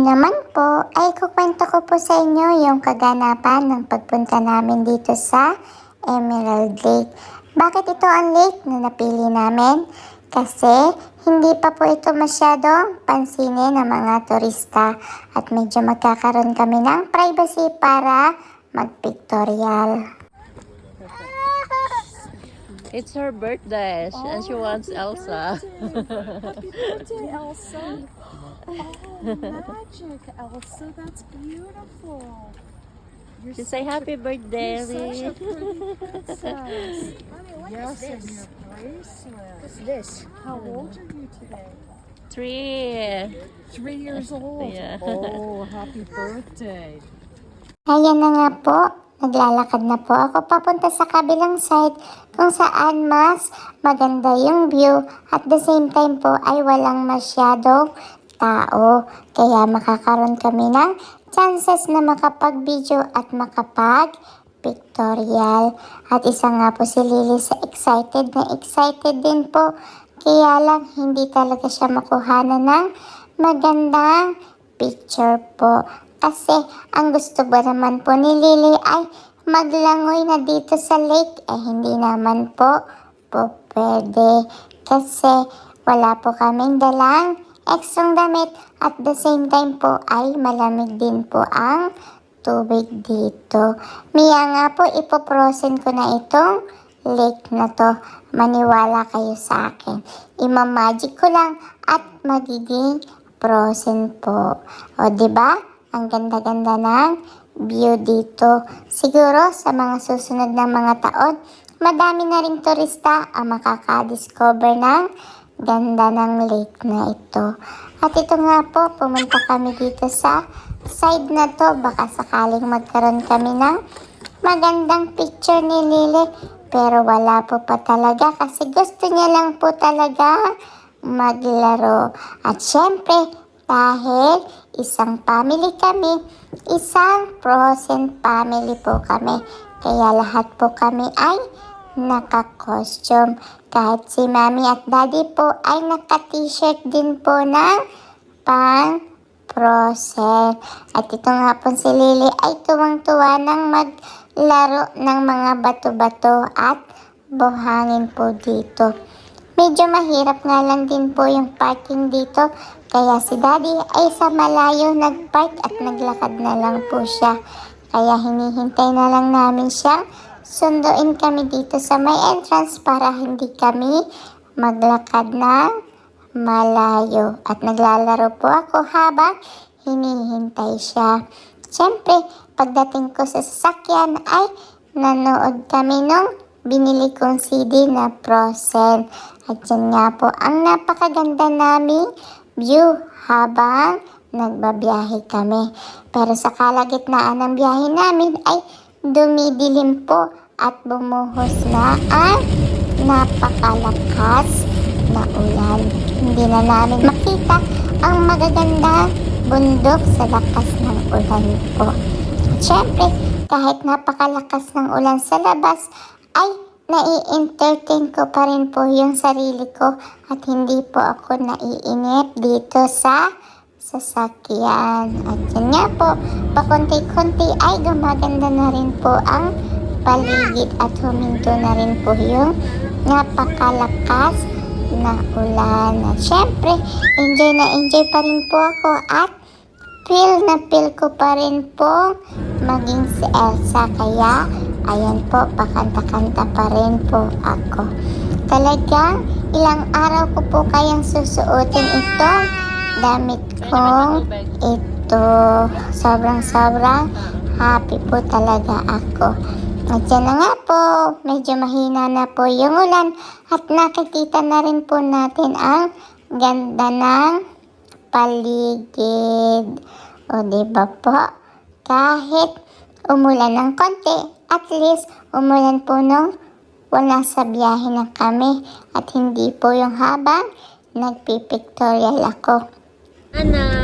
naman po ay kukwento ko po sa inyo yung kaganapan ng pagpunta namin dito sa Emerald Lake. Bakit ito ang lake na napili namin? Kasi hindi pa po ito masyadong pansinin ng mga turista at medyo magkakaroon kami ng privacy para mag-pictorial. It's her birthday and she wants Elsa. Happy birthday, Elsa. Oh, magic, Elsa. That's beautiful. You're She say happy birthday. You're such a pretty princess. Yes, and your bracelet. What's this? How old are you today? 3. 3 years old. Yeah. Oh, happy birthday. Ayan na nga po, naglalakad na po ako papunta sa kabilang side kung saan mas maganda yung view at the same time po ay walang masyadong tao. Kaya makakaroon kami ng chances na makapag-video at makapag-pictorial. At isa nga po si Lily sa excited na excited din po. Kaya lang hindi talaga siya makuhanan ng magandang picture po. Kasi ang gusto ba naman po ni Lily ay maglangoy na dito sa lake. Hindi naman po pwede. Kasi wala po kaming dalang extrang damit at the same time po ay malamig din po ang tubig dito. Mia nga po, ipoprosen ko na itong lake na to. Maniwala kayo sa akin. Imamagic ko lang at magiging frozen po. O diba? Ang ganda-ganda ng view dito. Siguro sa mga susunod na mga taon, madami na ring turista ang makaka-discover ng ganda ng lake na ito. At ito nga po, pumunta kami dito sa side na to. Baka sakaling magkaroon kami ng magandang picture ni Lily. Pero wala po pa talaga kasi gusto niya lang po talaga maglaro. At syempre, dahil isang family kami, isang frozen family po kami. Kaya lahat po kami ay naka-costume. Kahit si mami at daddy po ay naka-t-shirt din po ng pang-frozen. At ito nga po si Lily ay tuwang-tuwa ng maglaro ng mga bato-bato at buhangin po dito. Medyo mahirap nga lang din po yung parking dito. Kaya si daddy ay sa malayo nagpark at naglakad na lang po siya. Kaya hinihintay na lang namin siya. Sunduin kami dito sa may entrance para hindi kami maglakad ng malayo. At naglalaro po ako habang hinihintay siya. Siyempre, pagdating ko sa sasakyan ay nanood kami nung binili kong CD na Frozen. At yan nga po ang napakaganda naming view habang nagbabiyahe kami. Pero sa kalagitnaan ng biyahe namin ay dumidilim po at bumuhos na ang napakalakas na ulan. Hindi na namin makita ang magagandang bundok sa lakas ng ulan po. At syempre, kahit napakalakas ng ulan sa labas, ay nai-entertain ko pa rin po yung sarili ko at hindi po ako naiinip dito sa sasakyan. At yun nga po, pakunti-kunti ay gumaganda na rin po ang paligid at huminto na rin po yung napakalakas na ulan. At syempre, enjoy na enjoy pa rin po ako at feel na feel ko pa rin po maging si Elsa. Kaya ayan po, pakanta-kanta pa rin po ako. Talagang ilang araw ko po kayang susuotin itong damit kong ito. Sobrang happy po talaga ako. At yan na nga po, medyo mahina na po yung ulan at nakikita na rin po natin ang ganda ng paligid. O diba po? Kahit umulan ng konti, at least, umulan po nung wala sa biyahe na kami at hindi po yung habang nagpipictorial ako. Ana!